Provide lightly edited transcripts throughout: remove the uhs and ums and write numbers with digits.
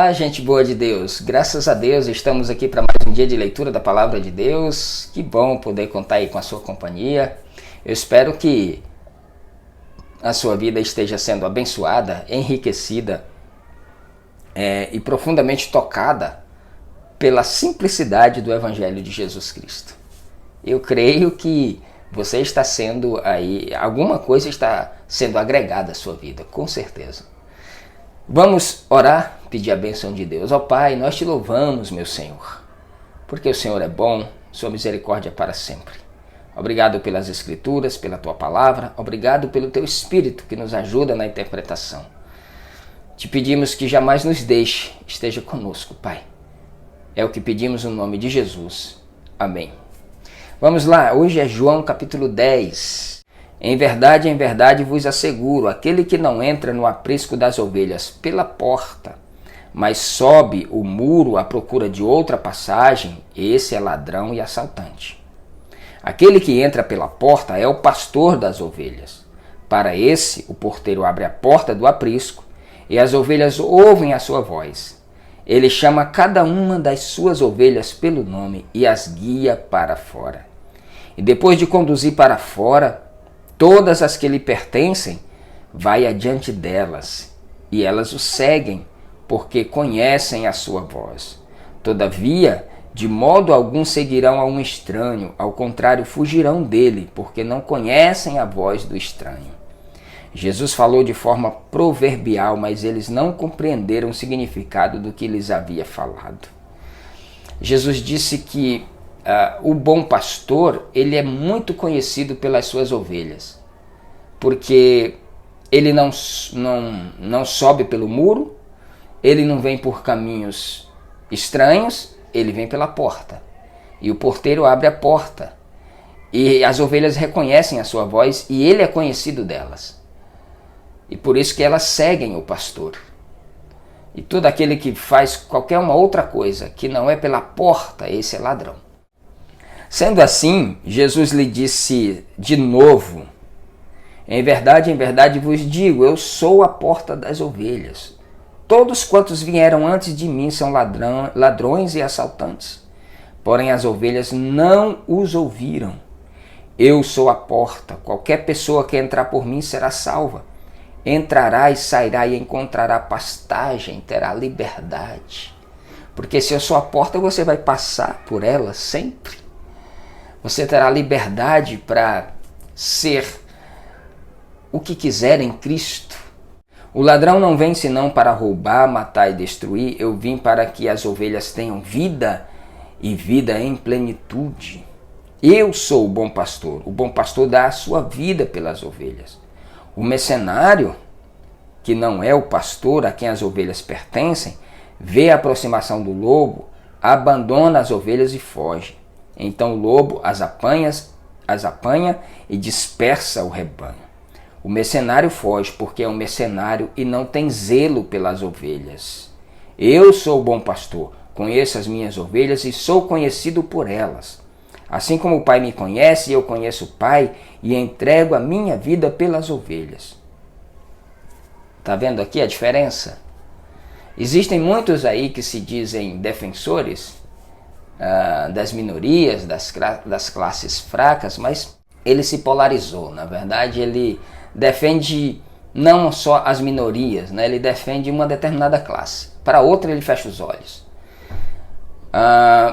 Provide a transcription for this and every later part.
Olá, gente boa de Deus. Graças a Deus estamos aqui para mais um dia de leitura da Palavra de Deus. Que bom poder contar aí com a sua companhia. Eu espero que a sua vida esteja sendo abençoada, enriquecida e profundamente tocada pela simplicidade do Evangelho de Jesus Cristo. Eu creio que você está sendo aí, alguma coisa está sendo agregada à sua vida, com certeza. Vamos orar, pedir a bênção de Deus. Ó Pai, nós te louvamos, meu Senhor, porque o Senhor é bom, sua misericórdia é para sempre. Obrigado pelas Escrituras, pela tua palavra, obrigado pelo teu Espírito que nos ajuda na interpretação. Te pedimos que jamais nos deixe, esteja conosco, Pai. É o que pedimos no nome de Jesus. Amém. Vamos lá, hoje é João capítulo 10. Em verdade vos asseguro, aquele que não entra no aprisco das ovelhas pela porta, mas sobe o muro à procura de outra passagem, esse é ladrão e assaltante. Aquele que entra pela porta é o pastor das ovelhas. Para esse, o porteiro abre a porta do aprisco, e as ovelhas ouvem a sua voz. Ele chama cada uma das suas ovelhas pelo nome e as guia para fora. E depois de conduzir para fora todas as que lhe pertencem, vai adiante delas, e elas o seguem, porque conhecem a sua voz. Todavia, de modo algum seguirão a um estranho, ao contrário, fugirão dele, porque não conhecem a voz do estranho. Jesus falou de forma proverbial, mas eles não compreenderam o significado do que lhes havia falado. Jesus disse que o bom pastor, ele é muito conhecido pelas suas ovelhas, porque ele não sobe pelo muro, ele não vem por caminhos estranhos, ele vem pela porta. E o porteiro abre a porta, e as ovelhas reconhecem a sua voz, e ele é conhecido delas. E por isso que elas seguem o pastor. E todo aquele que faz qualquer uma outra coisa que não é pela porta, esse é ladrão. Sendo assim, Jesus lhe disse de novo: em verdade vos digo, eu sou a porta das ovelhas. Todos quantos vieram antes de mim são ladrões e assaltantes, porém as ovelhas não os ouviram. Eu sou a porta, qualquer pessoa que entrar por mim será salva. Entrará e sairá e encontrará pastagem, terá liberdade. Porque se eu sou a porta, você vai passar por ela sempre. Você terá liberdade para ser o que quiser em Cristo. O ladrão não vem senão para roubar, matar e destruir. Eu vim para que as ovelhas tenham vida e vida em plenitude. Eu sou o bom pastor. O bom pastor dá a sua vida pelas ovelhas. O mercenário, que não é o pastor a quem as ovelhas pertencem, vê a aproximação do lobo, abandona as ovelhas e foge. Então o lobo as apanha e dispersa o rebanho. O mercenário foge porque é um mercenário e não tem zelo pelas ovelhas. Eu sou o bom pastor, conheço as minhas ovelhas e sou conhecido por elas. Assim como o Pai me conhece, eu conheço o Pai e entrego a minha vida pelas ovelhas. Está vendo aqui a diferença? Existem muitos aí que se dizem defensores das minorias, das classes fracas, mas ele se polarizou. Na verdade, ele defende não só as minorias, né? Ele defende uma determinada classe. Para outra, ele fecha os olhos.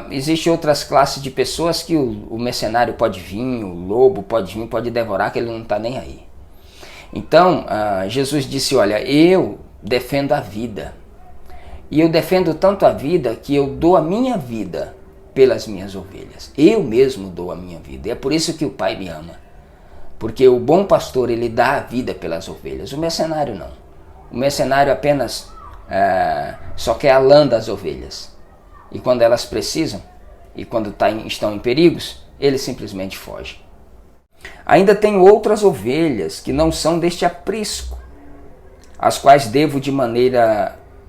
Existem outras classes de pessoas que o mercenário pode vir, o lobo pode vir, pode devorar, que ele não está nem aí. Então, Jesus disse, olha, eu defendo a vida. E eu defendo tanto a vida que eu dou a minha vida pelas minhas ovelhas. Eu mesmo dou a minha vida. E é por isso que o Pai me ama. Porque o bom pastor, ele dá a vida pelas ovelhas. O mercenário não. O mercenário apenas só quer a lã das ovelhas. E quando elas precisam, e quando estão em perigos, ele simplesmente foge. Ainda tem outras ovelhas que não são deste aprisco, as quais devo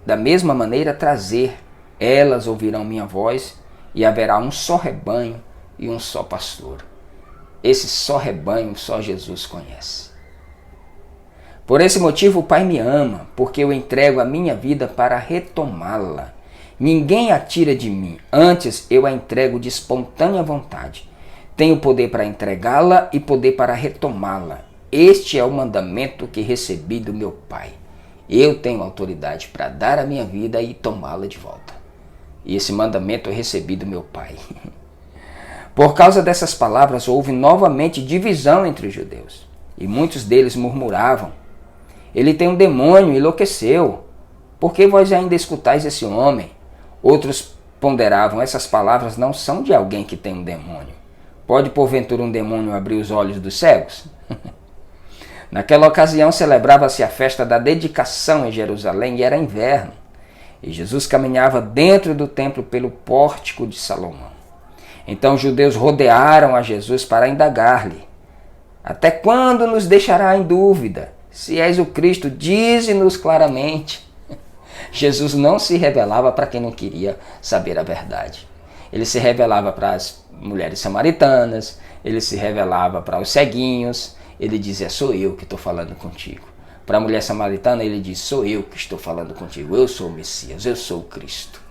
da mesma maneira trazer. Elas ouvirão minha voz, e haverá um só rebanho e um só pastor. Esse só rebanho só Jesus conhece. Por esse motivo o Pai me ama, porque eu entrego a minha vida para retomá-la. Ninguém a tira de mim, antes eu a entrego de espontânea vontade. Tenho poder para entregá-la e poder para retomá-la. Este é o mandamento que recebi do meu Pai. Eu tenho autoridade para dar a minha vida e tomá-la de volta. E esse mandamento eu recebi do meu Pai. Por causa dessas palavras houve novamente divisão entre os judeus. E muitos deles murmuravam: ele tem um demônio, enlouqueceu. Por que vós ainda escutais esse homem? Outros ponderavam: essas palavras não são de alguém que tem um demônio. Pode porventura um demônio abrir os olhos dos cegos? Naquela ocasião celebrava-se a festa da dedicação em Jerusalém e era inverno. E Jesus caminhava dentro do templo pelo pórtico de Salomão. Então os judeus rodearam a Jesus para indagar-lhe: até quando nos deixará em dúvida? Se és o Cristo, dize-nos claramente. Jesus não se revelava para quem não queria saber a verdade. Ele se revelava para as mulheres samaritanas, ele se revelava para os ceguinhos, ele dizia: sou eu que estou falando contigo. Para a mulher samaritana ele diz: sou eu que estou falando contigo, eu sou o Messias, eu sou o Cristo.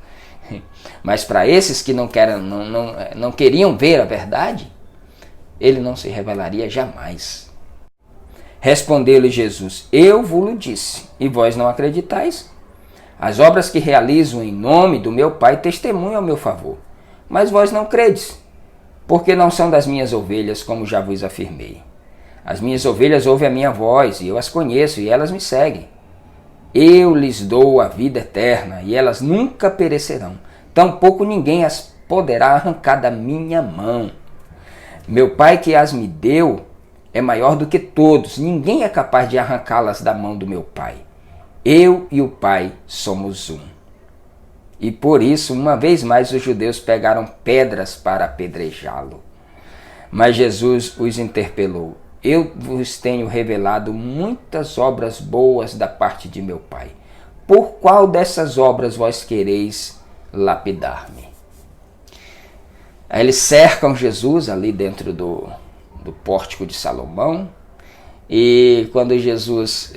Mas para esses que não queriam ver a verdade, ele não se revelaria jamais. Respondeu-lhe Jesus: eu vos disse, e vós não acreditais? As obras que realizo em nome do meu Pai testemunham ao meu favor, mas vós não credes, porque não são das minhas ovelhas, como já vos afirmei. As minhas ovelhas ouvem a minha voz, e eu as conheço, e elas me seguem. Eu lhes dou a vida eterna, e elas nunca perecerão, tampouco ninguém as poderá arrancar da minha mão. Meu Pai que as me deu é maior do que todos, ninguém é capaz de arrancá-las da mão do meu Pai. Eu e o Pai somos um. E por isso, uma vez mais, os judeus pegaram pedras para apedrejá-lo. Mas Jesus os interpelou: eu vos tenho revelado muitas obras boas da parte de meu Pai. Por qual dessas obras vós quereis lapidar-me? Aí eles cercam Jesus ali dentro do pórtico de Salomão. E quando Jesus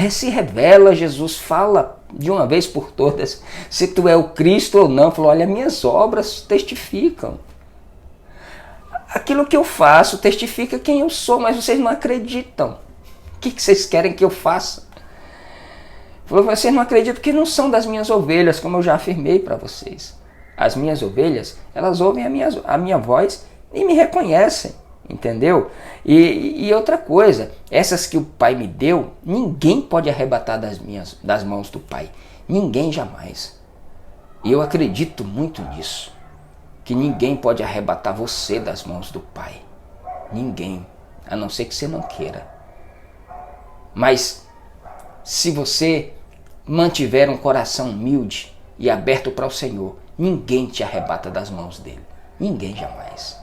se revela, Jesus fala de uma vez por todas se tu é o Cristo ou não. Falou: olha, minhas obras testificam. Aquilo que eu faço testifica quem eu sou, mas vocês não acreditam. O que vocês querem que eu faça? Falou: vocês não acreditam que não são das minhas ovelhas, como eu já afirmei para vocês. As minhas ovelhas, elas ouvem a minha voz e me reconhecem, entendeu? E outra coisa, essas que o Pai me deu, ninguém pode arrebatar das mãos do Pai. Ninguém jamais. E eu acredito muito nisso. Que ninguém pode arrebatar você das mãos do Pai. Ninguém. A não ser que você não queira. Mas se você mantiver um coração humilde e aberto para o Senhor, ninguém te arrebata das mãos dele. Ninguém jamais.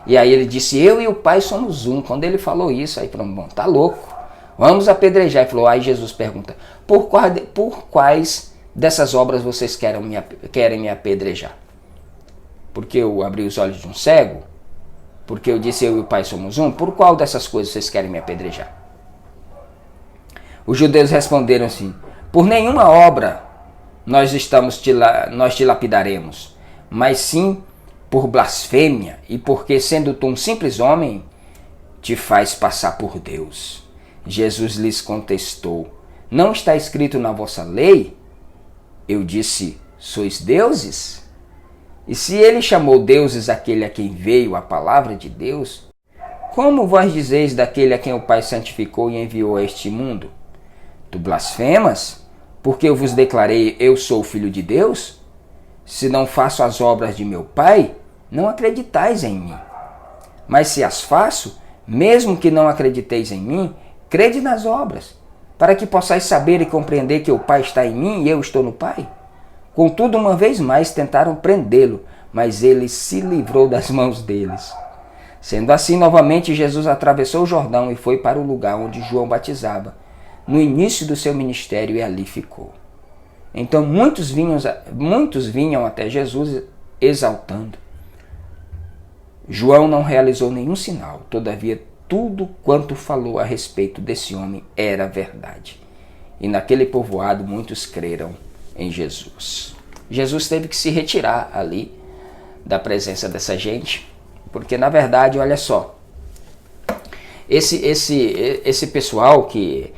E aí ele disse: eu e o Pai somos um. Quando ele falou isso, aí falou: bom, tá louco, vamos apedrejar. Ele falou: aí Jesus pergunta: por quais dessas obras vocês querem me apedrejar? Porque eu abri os olhos de um cego? Porque eu disse: eu e o Pai somos um? Por qual dessas coisas vocês querem me apedrejar? Os judeus responderam assim: por nenhuma obra nós te lapidaremos, mas sim por blasfêmia, e porque, sendo tu um simples homem, te faz passar por Deus. Jesus lhes contestou: não está escrito na vossa lei? Eu disse: sois deuses? E se ele chamou deuses aquele a quem veio a palavra de Deus, como vós dizeis daquele a quem o Pai santificou e enviou a este mundo? Tu blasfemas? Porque eu vos declarei: eu sou o Filho de Deus? Se não faço as obras de meu Pai, não acreditais em mim. Mas se as faço, mesmo que não acrediteis em mim, crede nas obras, para que possais saber e compreender que o Pai está em mim e eu estou no Pai. Contudo, uma vez mais tentaram prendê-lo, mas ele se livrou das mãos deles. Sendo assim, novamente Jesus atravessou o Jordão e foi para o lugar onde João batizava, no início do seu ministério, e ali ficou. Então muitos vinham até Jesus exaltando: João não realizou nenhum sinal, todavia tudo quanto falou a respeito desse homem era verdade. E naquele povoado muitos creram em Jesus. Jesus teve que se retirar ali da presença dessa gente, porque na verdade, olha só, esse pessoal que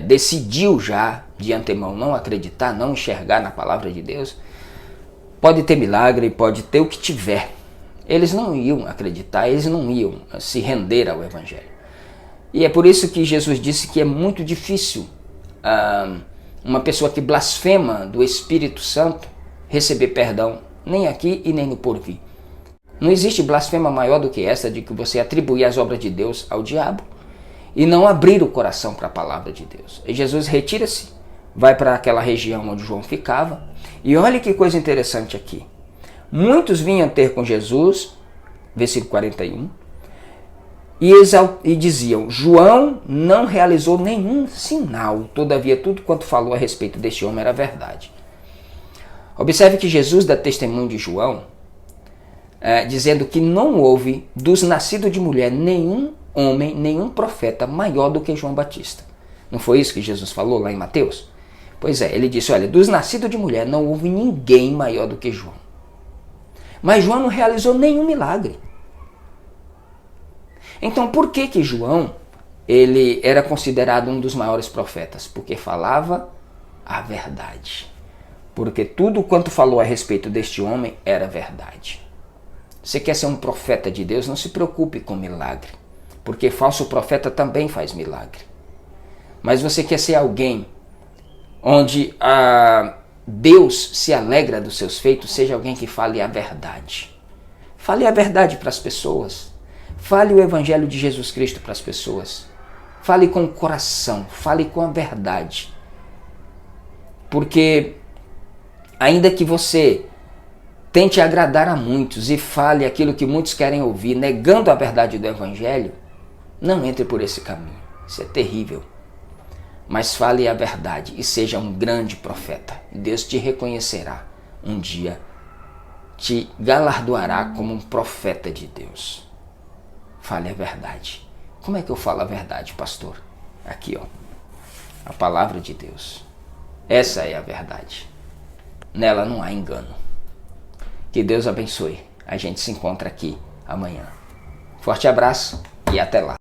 decidiu já de antemão não acreditar, não enxergar na palavra de Deus, pode ter milagre, pode ter o que tiver, eles não iam acreditar, eles não iam se render ao Evangelho. E é por isso que Jesus disse que é muito difícil uma pessoa que blasfema do Espírito Santo receber perdão, nem aqui e nem no porvir. Não existe blasfema maior do que essa de que você atribuir as obras de Deus ao diabo e não abrir o coração para a palavra de Deus. E Jesus retira-se, vai para aquela região onde João ficava, e olha que coisa interessante aqui. Muitos vinham ter com Jesus, versículo 41, e diziam: João não realizou nenhum sinal, todavia tudo quanto falou a respeito deste homem era verdade. Observe que Jesus dá testemunho de João, dizendo que não houve dos nascidos de mulher nenhum homem, nenhum profeta maior do que João Batista. Não foi isso que Jesus falou lá em Mateus? Pois é, ele disse, olha, dos nascidos de mulher não houve ninguém maior do que João. Mas João não realizou nenhum milagre. Então por que João ele era considerado um dos maiores profetas? Porque falava a verdade. Porque tudo quanto falou a respeito deste homem era verdade. Você quer ser um profeta de Deus? Não se preocupe com milagre. Porque falso profeta também faz milagre. Mas você quer ser alguém onde Deus se alegra dos seus feitos? Seja alguém que fale a verdade. Fale a verdade para as pessoas. Fale o Evangelho de Jesus Cristo para as pessoas. Fale com o coração. Fale com a verdade. Porque ainda que você tente agradar a muitos e fale aquilo que muitos querem ouvir, negando a verdade do Evangelho, não entre por esse caminho. Isso é terrível. Mas fale a verdade e seja um grande profeta. Deus te reconhecerá um dia, te galardoará como um profeta de Deus. Fale a verdade. Como é que eu falo a verdade, pastor? Aqui, ó, a palavra de Deus. Essa é a verdade. Nela não há engano. Que Deus abençoe. A gente se encontra aqui amanhã. Forte abraço e até lá.